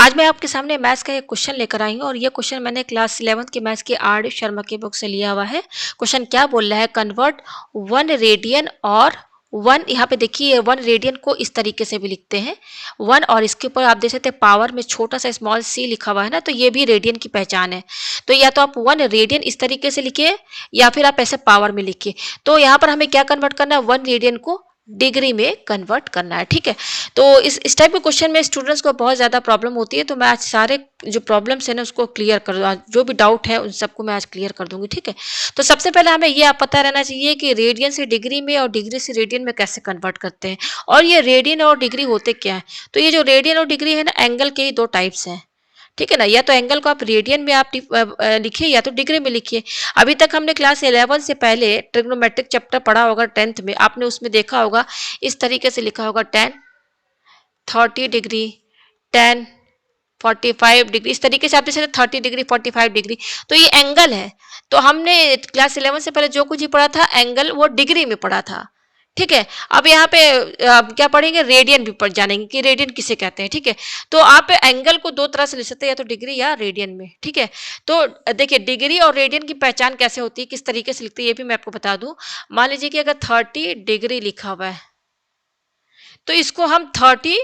आज मैं आपके सामने मैथ्स का एक क्वेश्चन लेकर आई हूँ और ये क्वेश्चन मैंने क्लास 11th के मैथ्स की आर डी शर्मा की बुक से लिया हुआ है। क्वेश्चन क्या बोल रहा है, कन्वर्ट 1 रेडियन और 1, यहाँ पे देखिए 1 रेडियन को इस तरीके से भी लिखते हैं 1, और इसके ऊपर आप देख सकते हैं पावर में छोटा सा स्मॉल सी लिखा हुआ है ना, तो ये भी रेडियन की पहचान है। तो या तो आप 1 रेडियन इस तरीके से लिखिए या फिर आप ऐसे पावर में लिखिए। तो यहाँ पर हमें क्या कन्वर्ट करना है, 1 रेडियन को डिग्री में कन्वर्ट करना है। ठीक है, तो इस टाइप के क्वेश्चन में स्टूडेंट्स को बहुत ज़्यादा प्रॉब्लम होती है, तो मैं आज सारे जो प्रॉब्लम्स है ना उसको क्लियर कर दूँ, जो भी डाउट है उन सबको मैं आज क्लियर कर दूंगी। ठीक है, तो सबसे पहले हमें ये आप पता रहना चाहिए कि रेडियन से डिग्री में और डिग्री से रेडियन में कैसे कन्वर्ट करते हैं, और ये रेडियन और डिग्री होते क्या है। तो ये जो रेडियन और डिग्री है ना, एंगल के ही दो टाइप्स हैं। ठीक है ना, या तो एंगल को आप रेडियन में आप लिखिए या तो डिग्री में लिखिए। अभी तक हमने क्लास 11 से पहले ट्रिग्नोमेट्रिक चैप्टर पढ़ा होगा 10th में, आपने उसमें देखा होगा इस तरीके से लिखा होगा 10 30 डिग्री 10 45 डिग्री, इस तरीके से आप जैसे 30 डिग्री 45 डिग्री, तो ये एंगल है। तो हमने क्लास 11 से पहले जो कुछ ही पढ़ा था एंगल वो डिग्री में पढ़ा था। ठीक है, अब यहाँ पे क्या पढ़ेंगे, रेडियन भी पढ़ जानेंगे कि रेडियन किसे कहते हैं। ठीक है, तो आप एंगल को दो तरह से लिख सकते हैं, या तो डिग्री या रेडियन में। ठीक है, तो देखिए डिग्री और रेडियन की पहचान कैसे होती है, किस तरीके से लिखते हैं, ये भी मैं आपको बता दूं। मान लीजिए कि अगर 30 डिग्री लिखा हुआ है तो इसको हम 30,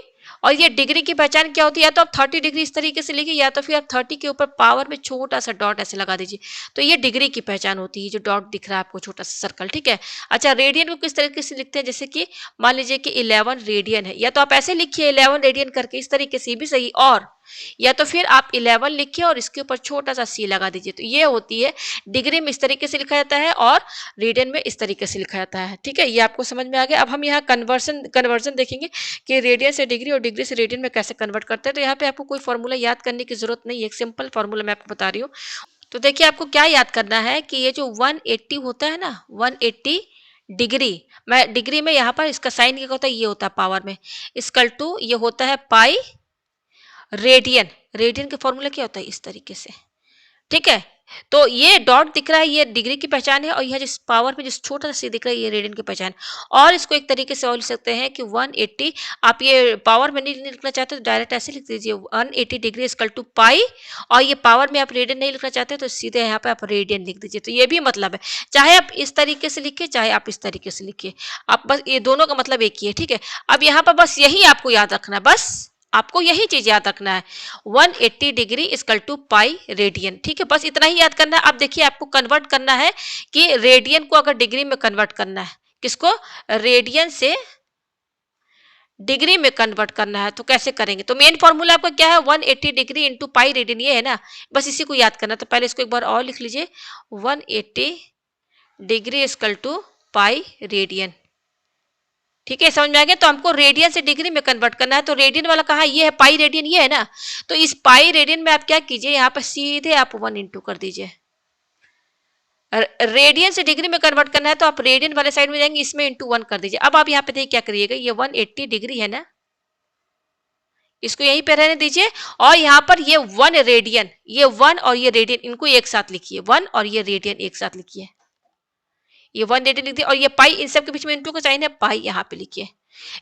और ये डिग्री की पहचान क्या होती है, या तो आप 30 डिग्री इस तरीके से लिखिए या तो फिर आप 30 के ऊपर पावर में छोटा सा डॉट ऐसे लगा दीजिए, तो ये डिग्री की पहचान होती है, जो डॉट दिख रहा है आपको छोटा सा सर्कल। ठीक है, अच्छा रेडियन को किस तरीके से लिखते हैं, जैसे कि मान लीजिए कि 11 रेडियन है, या तो आप ऐसे लिखिए 11 रेडियन करके इस तरीके से भी सही, और या तो फिर आप 11 लिखिए और इसके ऊपर छोटा सा सी लगा दीजिए, तो ये होती है डिग्री में इस तरीके से लिखा जाता है और रेडियन में इस तरीके से लिखा जाता है। ठीक है, ये आपको समझ में आ गया। अब हम यहाँ कन्वर्जन देखेंगे कि रेडियन से डिग्री और डिग्री से रेडियन में कैसे कन्वर्ट करते हैं। तो यहाँ पे आपको कोई फॉर्मूला याद करने की जरूरत नहीं है, एक सिंपल फॉर्मूला मैं आपको बता रही हूँ। तो देखिए आपको क्या याद करना है कि ये जो 180 होता है ना, 180 डिग्री, मैं डिग्री में यहाँ पर इसका साइन क्या होता है, ये होता है पावर में, इसकल टू ये होता है पाई रेडियन। रेडियन के फॉर्मूला क्या होता है, इस तरीके से। ठीक है, तो ये डॉट दिख रहा है ये डिग्री की पहचान है, और यह जिस पावर में जिस छोटा सा सी दिख रहा है ये रेडियन की पहचान। और इसको एक तरीके से और लिख सकते हैं कि 180, आप ये पावर में नहीं लिखना चाहते तो डायरेक्ट ऐसे लिख दीजिए 180 डिग्री इक्वल टू पाई, और ये पावर में आप रेडियन नहीं लिखना चाहते तो सीधे यहाँ पे आप रेडियन लिख दीजिए। तो ये भी मतलब है, चाहे आप इस तरीके से लिखिए चाहे आप इस तरीके से लिखिए, आप बस ये दोनों का मतलब एक ही है। ठीक है, अब यहाँ पर बस यही आपको याद रखना है, बस आपको यही चीज याद रखना है, 180 degree equal to pi radian. ठीक है, बस इतना ही याद करना है। अब देखिए आपको कन्वर्ट करना है कि रेडियन को अगर डिग्री में कन्वर्ट करना है, किसको, रेडियन से डिग्री में कन्वर्ट करना है, तो कैसे करेंगे। तो मेन फॉर्मूला आपका क्या है, 180 डिग्री इंटू पाई रेडियन, ये है ना, बस इसी को याद करना। तो पहले इसको एक बार और लिख लीजिए, 180 degree equal to pi radian. ठीक है, समझ में आ गया। तो हमको रेडियन से डिग्री में कन्वर्ट करना है, तो रेडियन वाला कहा, ये है पाई रेडियन, ये है ना, तो इस पाई रेडियन में आप क्या कीजिए, यहाँ पर सीधे आप 1 इंटू कर दीजिए। रेडियन से डिग्री में कन्वर्ट करना है तो आप रेडियन वाले साइड में जाएंगे, इसमें इंटू 1 कर दीजिए। अब आप यहाँ पे देखिए क्या करिएगा, ये 180 डिग्री है ना, इसको यहीं पे रहने दीजिए, और यहाँ पर ये 1 रेडियन, ये 1 और ये रेडियन, इनको एक साथ लिखिए, 1 और ये रेडियन एक साथ लिखिए, ये 1 रेडियन लिख दिया, और ये पाई इन सब के बीच में इंटू का साइन है, पाई यहाँ पे लिखिए,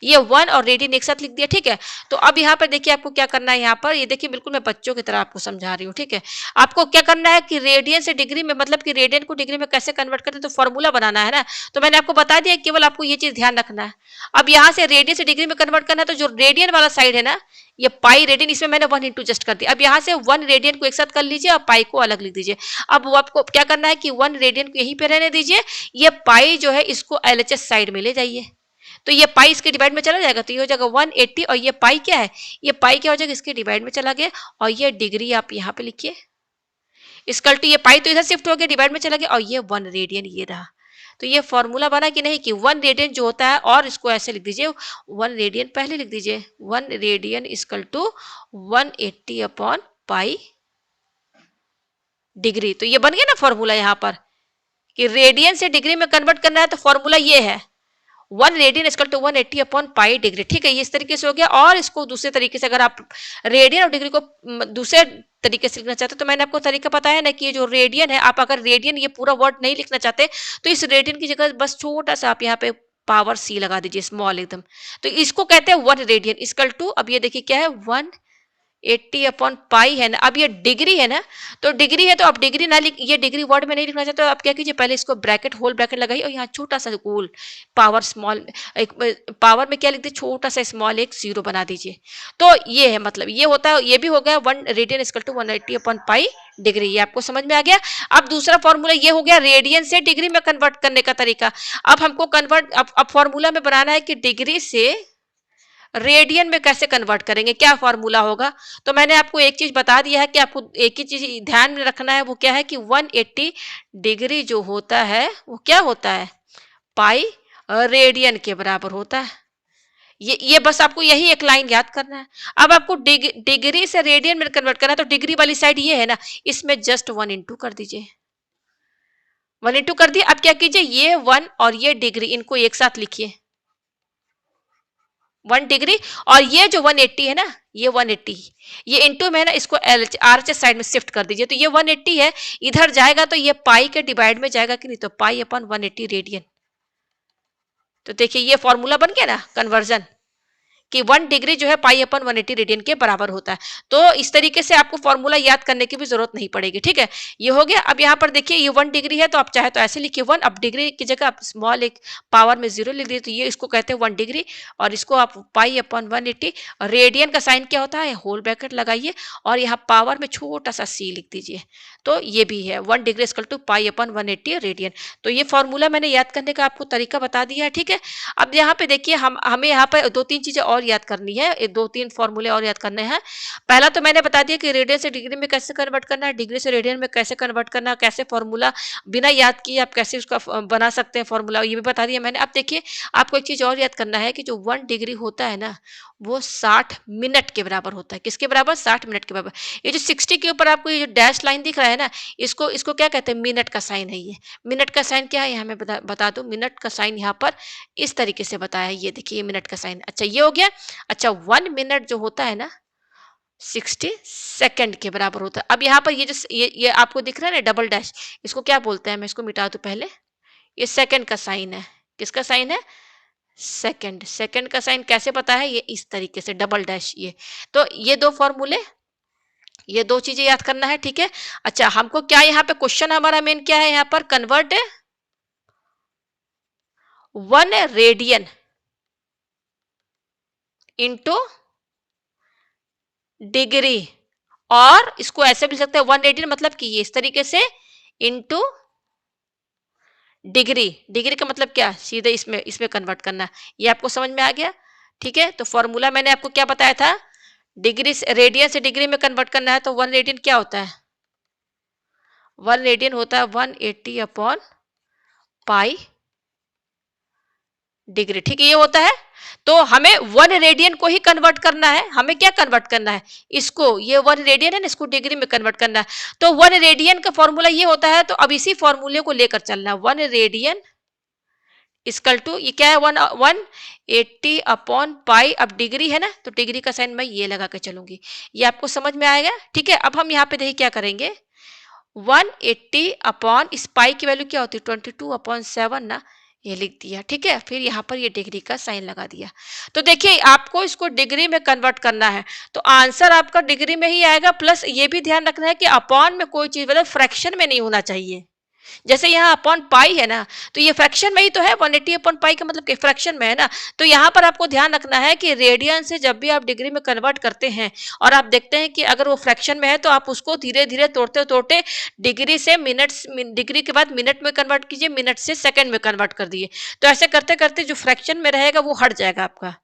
ये 1 और रेडियन एक साथ लिख दिया। ठीक है, तो अब यहाँ पर देखिए आपको क्या करना है, यहाँ पर ये देखिए बिल्कुल मैं बच्चों की तरह आपको समझा रही हूँ। ठीक है, आपको क्या करना है कि रेडियन से डिग्री में, मतलब कि रेडियन को डिग्री में कैसे कन्वर्ट करते हैं, तो फॉर्मूला बनाना है ना, तो मैंने आपको बता दिया, केवल आपको ये चीज ध्यान रखना है। अब यहाँ से रेडियन से डिग्री में कन्वर्ट करना है, तो जो रेडियन वाला साइड है ना, ये पाई रेडियन, इसमें मैंने 1 इंटू जस्ट कर दिया। अब यहाँ से 1 रेडियन को एक साथ कर लीजिए और पाई को अलग लिख दीजिए। अब वो आपको क्या करना है कि 1 रेडियन को यहीं पे रहने दीजिए, ये पाई जो है इसको एलएचएस साइड में ले जाइए, तो ये पाई इसके डिवाइड में चला जाएगा, तो ये हो जाएगा 180, और ये पाई क्या है, ये पाई क्या हो जाएगा, इसके डिवाइड में चला गया, और ये डिग्री आप यहाँ पे लिखिए, इसकल टू ये पाई तो इधर शिफ्ट हो गया, डिवाइड में चला गया, और ये 1 रेडियन ये रहा। तो ये फॉर्मूला बना कि नहीं, कि 1 रेडियन जो होता है, और इसको ऐसे लिख दीजिए, 1 रेडियन पहले लिख दीजिए, 1 radian equal to 180 upon pi degree. तो ये बन गया ना फॉर्मूला, यहाँ पर कि रेडियन से डिग्री में कन्वर्ट करना है, तो फॉर्मूला ये है 1 radian equal to 180 upon pi degree. ठीक है, ये इस तरीके से हो गया। और इसको दूसरे तरीके से अगर आप रेडियन और डिग्री को दूसरे तरीके से लिखना चाहते हैं, तो मैंने आपको तरीका बताया ना कि ये जो रेडियन है, आप अगर रेडियन ये पूरा वर्ड नहीं लिखना चाहते, तो इस रेडियन की जगह बस छोटा सा आप यहाँ पे पावर सी लगा दीजिए, स्मॉल एकदम, तो इसको कहते हैं 1 रेडियन इक्वल टू, अब ये देखिए क्या है, 1 80 अपॉन पाई है ना, अब ये डिग्री है ना, तो डिग्री है तो आप डिग्री ना लिख, ये डिग्री वर्ड में नहीं लिखना चाहते तो आप क्या कीजिए, पहले इसको ब्रैकेट होल ब्रैकेट लगाइए और यहाँ छोटा सा गोल पावर स्मॉल, एक पावर में क्या लिख दीजिए, छोटा सा स्मॉल एक जीरो बना दीजिए। तो ये है, मतलब ये होता है, ये भी हो गया 1 radian equal to 180 upon pi degree. ये आपको समझ में आ गया। अब दूसरा फॉर्मूला ये हो गया रेडियन से डिग्री में कन्वर्ट करने का तरीका। अब हमको कन्वर्ट, अब फॉर्मूला में बनाना है कि डिग्री से रेडियन में कैसे कन्वर्ट करेंगे, क्या फॉर्मूला होगा। तो मैंने आपको एक चीज बता दिया है कि आपको एक ही चीज ध्यान में रखना है, वो क्या है कि 180 डिग्री जो होता है वो क्या होता है, पाई रेडियन के बराबर होता है। ये बस आपको यही एक लाइन याद करना है। अब आपको डिग्री से रेडियन में कन्वर्ट करना है, तो डिग्री वाली साइड ये है ना, इसमें जस्ट 1 इंटू कर दीजिए, 1 इंटू कर दिए। अब क्या कीजिए, ये 1 और ये डिग्री इनको एक साथ लिखिए, 1 डिग्री, और ये जो 180 है ना, ये 180, ये इंटू में है ना, इसको आरएचएस साइड में शिफ्ट कर दीजिए। तो ये 180 है, इधर जाएगा तो ये पाई के डिवाइड में जाएगा कि नहीं, तो पाई अपॉन 180 रेडियन। तो देखिए ये फॉर्मूला बन गया ना कन्वर्जन, कि 1 डिग्री जो है पाई अपन 180 रेडियन के बराबर होता है। तो इस तरीके से आपको फॉर्मूला याद करने की भी जरूरत नहीं पड़ेगी। ठीक है, ये हो गया। अब यहाँ पर देखिए ये 1 डिग्री है, तो आप चाहे तो ऐसे लिखिए 1, अब डिग्री की जगह आप स्मॉल एक पावर में जीरो लिख दिए, तो ये इसको कहते हैं 1 डिग्री, और इसको आप पाई अपन 180, रेडियन का साइन क्या होता है, होल ब्रैकेट लगाइए और यहाँ पावर में छोटा सा सी लिख दीजिए। तो ये भी है 1 degree equal to pi upon 180 radian. तो ये फॉर्मूला मैंने याद करने का आपको तरीका बता दिया है। ठीक है, अब यहाँ पे देखिए हमें यहाँ पर दो तीन चीजें और याद करनी है, दो तीन फॉर्मूले और याद करने हैं। पहला तो मैंने बता दिया कि रेडियन से डिग्री में कैसे कन्वर्ट करना है, डिग्री से रेडियन में कैसे कन्वर्ट करना है, कैसे फॉर्मूला बिना याद किए आप कैसे उसका बना सकते हैं फॉर्मूला, ये भी बता दिया मैंने। अब देखिए आपको एक चीज और याद करना है कि जो 1 डिग्री होता है ना, वो 60 मिनट के बराबर होता है। किसके बराबर, 60 मिनट के बराबर। ये जो 60 के ऊपर आपको ये जो डैश लाइन दिख रहा है ना, इसको इसको क्या कहते हैं, मिनट का साइन है। ये मिनट का साइन क्या है, यहाँ मैं बता दूं, मिनट का साइन यहाँ पर इस तरीके से बताया है, ये देखिए मिनट का साइन। अच्छा ये हो गया। अच्छा 1 मिनट जो होता है ना, 60 सेकेंड के बराबर होता है। अब यहाँ पर ये जो ये आपको दिख रहा है ना डबल डैश, इसको क्या बोलते हैं, मैं इसको मिटा दूं पहले। ये सेकंड का साइन है। किसका साइन है, सेकंड। सेकंड का साइन कैसे पता है, ये इस तरीके से डबल डैश। ये तो ये दो फॉर्मूले, ये दो चीजें याद करना है। ठीक है, अच्छा हमको क्या यहाँ पे क्वेश्चन हमारा मेन क्या है, यहाँ पर कन्वर्ट 1 रेडियन इंटू डिग्री, और इसको ऐसे भी लिख सकते हैं 1 रेडियन मतलब कि ये इस तरीके से इंटू डिग्री। डिग्री का मतलब क्या, सीधे इसमें इसमें कन्वर्ट करना। ये आपको समझ में आ गया। ठीक है, तो फॉर्मूला मैंने आपको क्या बताया था, डिग्री से रेडियन से डिग्री में कन्वर्ट करना है, तो 1 रेडियन क्या होता है, 1 रेडियन होता है 180 अपॉन पाई डिग्री। ठीक है, ये होता है। तो हमें 1 रेडियन को ही कन्वर्ट करना है। हमें क्या कन्वर्ट करना है, इसको, ये 1 रेडियन है ना, इसको डिग्री में कन्वर्ट करना है। तो 1 रेडियन का फॉर्मूला ये होता है, तो अब इसी फॉर्मूले को लेकर चलना है। 1 रेडियन इक्वल टू, ये क्या है, 180 अपॉन पाई, अब डिग्री है ना, तो डिग्री का साइन मैं ये लगा के चलूंगी। ये आपको समझ में आएगा। ठीक है, अब हम यहाँ पे देखिए क्या करेंगे, 180 अपॉन इस पाई की वैल्यू क्या होती है, 22/7 ना, ये लिख दिया। ठीक है, फिर यहाँ पर ये डिग्री का साइन लगा दिया। तो देखिए आपको इसको डिग्री में कन्वर्ट करना है, तो आंसर आपका डिग्री में ही आएगा। प्लस ये भी ध्यान रखना है कि अपॉन में कोई चीज मतलब फ्रैक्शन में नहीं होना चाहिए। जैसे यहाँ अपॉन पाई है ना, तो ये फ्रैक्शन में ही तो है, 180 अपॉन पाई का मतलब कि फ्रैक्शन में है ना। तो यहाँ पर आपको ध्यान रखना है कि रेडियन से जब भी आप डिग्री में कन्वर्ट करते हैं और आप देखते हैं कि अगर वो फ्रैक्शन में है, तो आप उसको धीरे धीरे तोड़ते तोड़ते डिग्री से मिनट, डिग्री के बाद मिनट में कन्वर्ट कीजिए, मिनट से सेकंड में कन्वर्ट कर दिए। तो ऐसे करते करते जो फ्रैक्शन में रहेगा वो हट जाएगा आपका।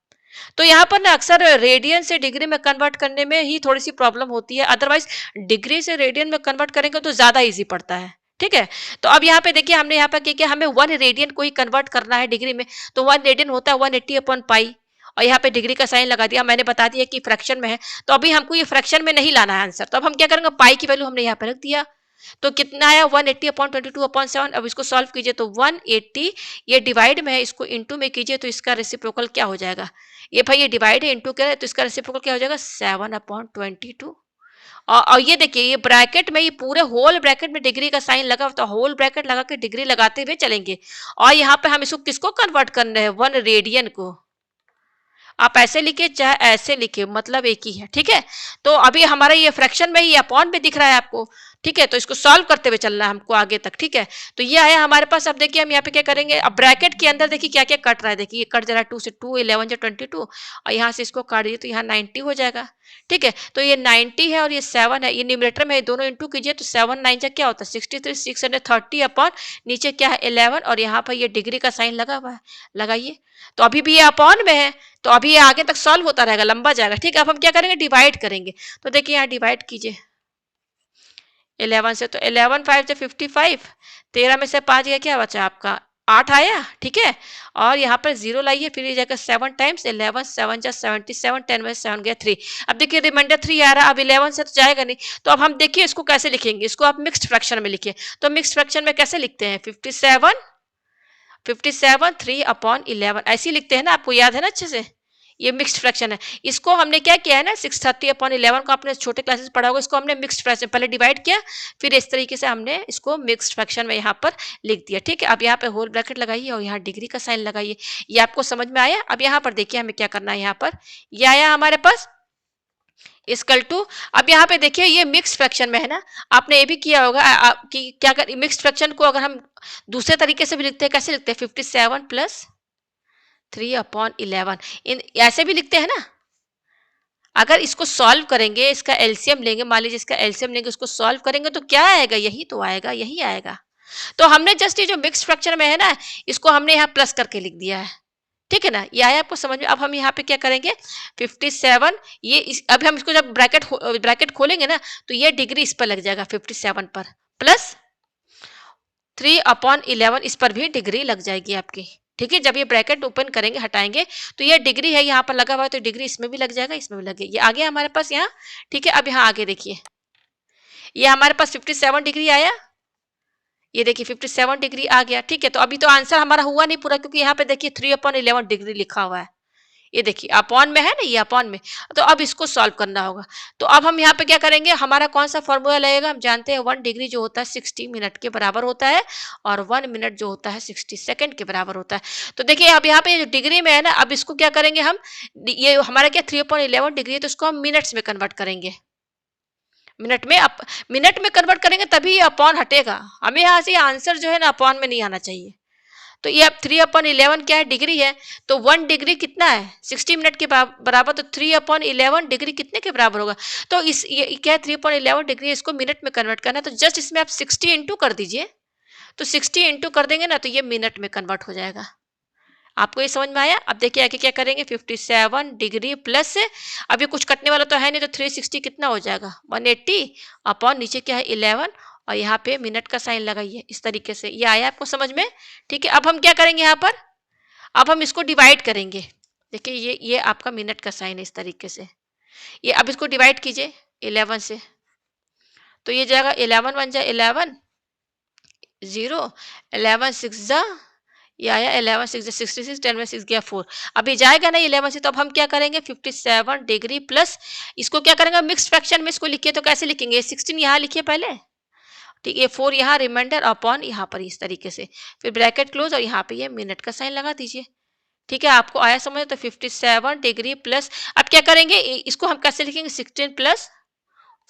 तो यहाँ पर ना अक्सर रेडियन से डिग्री में कन्वर्ट करने में ही थोड़ी सी प्रॉब्लम होती है, अदरवाइज डिग्री से रेडियन में कन्वर्ट करेंगे तो ज्यादा इजी पड़ता है। ठीक है, तो अब यहाँ पे देखिए हमने यहाँ पे क्या किया, हमें 1 रेडियन को ही कन्वर्ट करना है डिग्री में। तो 1 रेडियन होता है 180 अपॉन पाई, और यहाँ पे डिग्री का साइन लगा दिया। मैंने बता दिया कि फ्रैक्शन में है, तो अभी हमको ये फ्रैक्शन में नहीं लाना है आंसर। तो अब हम क्या करेंगे, पाई की वैल्यू हमने यहाँ पे रख दिया। तो कितना आया, 180 अपॉन 22/7। अब इसको सॉल्व कीजिए तो 180, ये डिवाइड में है, इसको इंटू में कीजिए तो इसका रेसिप्रोकल क्या हो जाएगा, ये भाई ये डिवाइड है इंटू क्या है, तो इसका रेसिप्रोकल क्या हो जाएगा, 7/22। और ये देखिए ये ब्रैकेट में, ये पूरे होल ब्रैकेट में डिग्री का साइन लगा, तो होल ब्रैकेट लगा के डिग्री लगाते हुए चलेंगे। और यहाँ पे हम इसको किसको कन्वर्ट कर रहे हैं, 1 रेडियन को। आप ऐसे लिखिए चाहे ऐसे लिखिए, मतलब एक ही है, ठीक है। तो अभी हमारा ये फ्रैक्शन में ये अपॉन में दिख रहा है आपको, ठीक है। तो इसको सॉल्व करते हुए चलना है हमको आगे तक, ठीक है। तो ये आया हमारे पास। अब देखिए हम यहाँ पे क्या करेंगे, अब ब्रैकेट के अंदर देखिए क्या क्या कट रहा है, देखिए ये कट जा रहा है 2 से, 2 11 से 22, और यहाँ से इसको काट दिए तो यहाँ 90 हो जाएगा, ठीक है। तो ये 90 है और ये 7 है, ये न्यूमरेटर में दोनों इंटू कीजिए तो 7 9 जा क्या होता है 63, 630 अपॉन नीचे क्या है 11, और यहाँ पर ये डिग्री का साइन लगा हुआ है, लगाइए। तो अभी भी ये अपॉन में है, तो अभी ये आगे तक सॉल्व होता रहेगा, लंबा जाएगा, ठीक है। अब हम क्या करेंगे, डिवाइड करेंगे। तो देखिए यहाँ डिवाइड कीजिए 11 से, तो 11 5 से 55, 13 में से 5 गया, क्या बचा आपका 8 आया, ठीक है। और यहाँ पर जीरो लाइए, फिर ये जाकर 7 टाइम्स 11, 7 जा 77, 10 में 7 गया 3। अब देखिए रिमाइंडर 3 आ रहा है, अब 11 से तो जाएगा नहीं, तो अब हम देखिए इसको कैसे लिखेंगे, इसको आप मिक्स्ड फ्रैक्शन में लिखिए। तो मिक्स्ड फ्रैक्शन में कैसे लिखते हैं, 57 3 अपॉन 11 ऐसे ही लिखते हैं ना, आपको याद है ना अच्छे से। ये मिक्स्ड फ्रैक्शन है। इसको हमने क्या किया है ना, 630 अपॉन 11 को आपने छोटे क्लासेस पढ़ा होगा, इसको हमने मिक्स्ड फ्रैक्शन पहले डिवाइड किया, फिर इस तरीके से हमने इसको मिक्स्ड फ्रैक्शन में यहाँ पर लिख दिया, ठीक है। अब यहाँ पे होल ब्रैकेट लगाइए और यहाँ डिग्री का साइन लगाइए। ये आपको समझ में आया। अब यहाँ पर देखिए हमें क्या करना है, यहाँ पर ये आया हमारे पास इक्वल टू। अब यहाँ पे देखिए ये मिक्स फ्रैक्शन में है ना, आपने ये भी किया होगा कि क्या कर मिक्स फ्रैक्शन को अगर हम दूसरे तरीके से भी लिखते हैं, कैसे लिखते हैं 57 प्लस 3 अपॉन 11, इन ऐसे भी लिखते हैं ना। अगर इसको सॉल्व करेंगे, इसका एलसीएम लेंगे, मान लीजिए इसका एलसीएम लेंगे, उसको सॉल्व करेंगे तो क्या आएगा, यही तो आएगा, यही आएगा। तो हमने जस्ट ये जो मिक्स फ्रैक्शन में है ना, इसको हमने यहाँ प्लस करके लिख दिया है, ठीक है ना। ये आया आपको समझ में। अब हम यहाँ पे क्या करेंगे 57, अब हम इसको जब ब्रैकेट खोलेंगे ना, तो ये डिग्री इस पर लग जाएगा 57 पर, प्लस 3 अपॉन 11 इस पर भी डिग्री लग जाएगी आपकी, ठीक है। जब ये ब्रैकेट ओपन करेंगे, हटाएंगे, तो ये डिग्री है यहाँ पर लगा हुआ है, तो डिग्री इसमें भी लग जाएगा, इसमें भी लगेगी। ये आ गया हमारे पास यहाँ, ठीक है। अब यहाँ आगे देखिए, ये हमारे पास 57 डिग्री आया, ये देखिए 57 डिग्री आ गया, ठीक है। तो अभी तो आंसर हमारा हुआ नहीं पूरा, क्योंकि यहाँ पे देखिए 3 अपॉन 11 डिग्री लिखा हुआ है, ये देखिए अपॉन में है ना, ये अपॉन में। तो अब इसको सॉल्व करना होगा। तो अब हम यहाँ पे क्या करेंगे, हमारा कौन सा फॉर्मूला लगेगा, हम जानते हैं 1 डिग्री जो होता है 60 मिनट के बराबर होता है, और 1 मिनट जो होता है 60 सेकंड के बराबर होता है। तो देखिए अब यहाँ पे जो डिग्री में है ना, अब इसको क्या करेंगे हम, ये हमारा क्या 3/11 डिग्री है, तो इसको हम मिनट्स में कन्वर्ट करेंगे। मिनट में मिनट में कन्वर्ट करेंगे तभी ये अपॉन हटेगा। हमें यहाँ से आंसर जो है ना अपॉन में नहीं आना चाहिए। तो ये अब 3/11 क्या है, डिग्री है। तो 1 डिग्री कितना है 60 मिनट के बराबर, तो 3/11 डिग्री कितने के बराबर होगा। तो ये क्या है 3/11 डिग्री, इसको मिनट में कन्वर्ट करना है, तो जस्ट इसमें आप 60 इंटू कर दीजिए। तो 60 इंटू कर देंगे ना, तो ये मिनट में कन्वर्ट हो जाएगा। आपको ये समझ में आया। अब देखिए आगे क्या करेंगे, 57 डिग्री प्लस, अब ये कुछ कटने वाला तो है नहीं, तो 360 कितना हो जाएगा 180 अपॉन नीचे क्या है 11, और यहाँ पे मिनट का साइन लगाइए इस तरीके से। ये आया आपको समझ में, ठीक है। अब हम क्या करेंगे यहाँ पर, अब हम इसको डिवाइड करेंगे। देखिए ये आपका मिनट का साइन है इस तरीके से। ये अब इसको डिवाइड कीजिए 11 से, तो ये जाएगा 11 1 जा 11 0, 11 6 जा, ये आया 11 6 66, 10 में 6 गया 4। अभी जाएगा ना 11 से, तो अब हम क्या करेंगे 57 डिग्री प्लस, इसको क्या करेंगे मिक्स फ्रैक्शन में इसको लिखिए, तो कैसे लिखेंगे 16 यहाँ लिखिए पहले, ठीक है। 4 यहाँ रिमाइंडर अपॉन यहाँ पर इस तरीके से, फिर ब्रैकेट क्लोज और यहाँ पे ये मिनट का साइन लगा दीजिए, ठीक है। आपको आया समझ। तो 57 डिग्री प्लस, अब क्या करेंगे इसको हम कैसे लिखेंगे 16 प्लस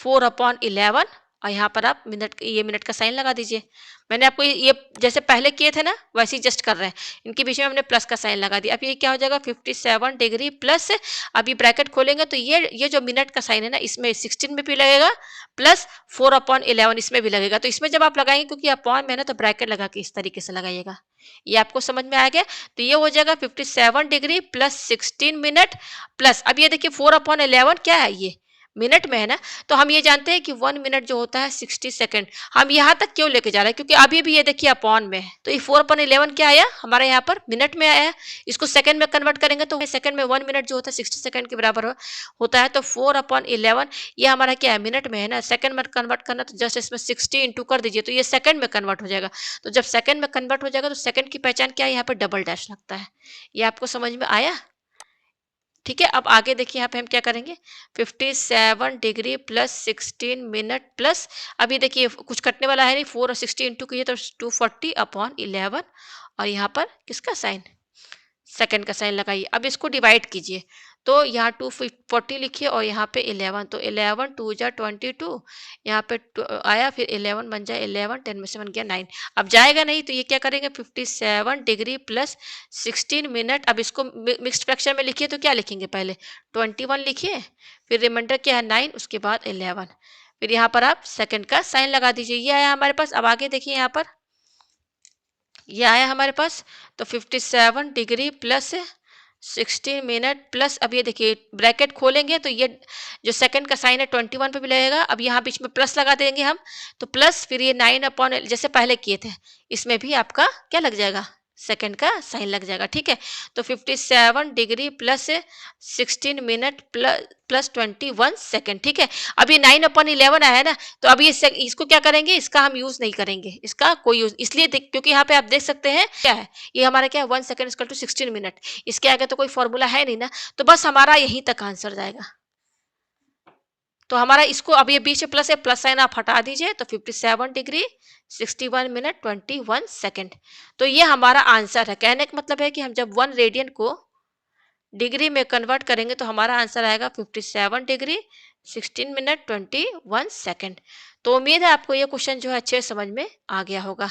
4/11, और यहाँ पर आप ये मिनट का साइन लगा दीजिए। मैंने आपको ये जैसे पहले किए थे ना, वैसे ही जस्ट कर रहे हैं, इनके बीच में हमने प्लस का साइन लगा दिया। अब ये क्या हो जाएगा 57 डिग्री प्लस, अभी ब्रैकेट खोलेंगे तो ये जो मिनट का साइन है ना, इसमें 16 में भी लगेगा, प्लस 4/11 इसमें भी लगेगा। तो इसमें जब आप लगाएंगे, क्योंकि अपॉन में है ना, तो ब्रैकेट लगा के इस तरीके से लगाइएगा। ये आपको समझ में आ गया। तो ये हो जाएगा 57 डिग्री प्लस 16 मिनट प्लस, अब ये देखिए 4/11 क्या है, ये मिनट में है ना। तो हम ये जानते हैं कि 1 मिनट जो होता है 60 सेकंड। हम यहाँ तक क्यों लेके जा रहे हैं, क्योंकि अभी भी ये देखिए अपॉन में है। तो ये 4/11 क्या आया हमारे यहाँ पर मिनट में आया, इसको सेकंड में कन्वर्ट करेंगे तो सेकंड में 1 मिनट जो होता है 60 सेकंड के बराबर होता है। तो 4/11 ये हमारा क्या है मिनट में है ना, सेकंड में कन्वर्ट करना, तो जस्ट इसमें 60 इंटू कर दीजिए, तो ये सेकंड में कन्वर्ट हो जाएगा। तो जब सेकंड में कन्वर्ट हो जाएगा, तो सेकंड की पहचान क्या है, यहाँ पर डबल डैश लगता है। ये आपको समझ में आया, ठीक है। अब आगे देखिए यहाँ पे हम क्या करेंगे 57 डिग्री प्लस 16 मिनट प्लस, अभी देखिए कुछ कटने वाला है नहीं, 4 और 60 इंटू कीजिए तो 240/11, और यहाँ पर किसका साइन सेकंड का साइन लगाइए। अब इसको डिवाइड कीजिए, तो यहाँ 240 लिखिए और यहाँ पे 11, तो 11 2 जा 22, यहाँ पे आया, फिर 11 बन जाए 11, 10 में से बन गया 9। अब जाएगा नहीं तो ये क्या करेंगे, 57 डिग्री प्लस 16 मिनट। अब इसको मिक्स्ड फ्रैक्शन में लिखिए तो क्या लिखेंगे, पहले 21 लिखिए, फिर रिमाइंडर क्या है 9, उसके बाद 11, फिर यहाँ पर आप सेकंड का साइन लगा दीजिए। ये आया हमारे पास। अब आगे देखिए यहाँ पर ये आया हमारे पास, तो 57 डिग्री प्लस 16 मिनट प्लस, अब ये देखिए ब्रैकेट खोलेंगे तो ये जो सेकंड का साइन है 21 पे भी लगेगा। अब यहाँ बीच में प्लस लगा देंगे हम, तो प्लस फिर ये 9 जैसे पहले किए थे, इसमें भी आपका क्या लग जाएगा, सेकंड का साइन लग जाएगा। ठीक है, तो 57 degree plus 16 minute plus 21 second. ठीक है, अब ये 9/11 आया है ना, तो अब ये इसको क्या करेंगे, इसका हम यूज नहीं करेंगे, इसका कोई यूज, इसलिए क्योंकि यहाँ पे आप देख सकते हैं क्या है, ये हमारा क्या है 1 सेकंड इक्वल टू 16 मिनट। इसके आगे तो कोई फॉर्मूला है नहीं ना, तो बस हमारा यहीं तक आंसर जाएगा। तो हमारा इसको, अब ये बीच में प्लस है, प्लस साइन आप हटा दीजिए, तो 57 डिग्री 61 मिनट 21 सेकंड। तो ये हमारा आंसर है। कहने का मतलब है कि हम जब 1 रेडियन को डिग्री में कन्वर्ट करेंगे तो हमारा आंसर आएगा 57 डिग्री 16 मिनट 21 सेकंड। तो उम्मीद है आपको ये क्वेश्चन जो है अच्छे समझ में आ गया होगा।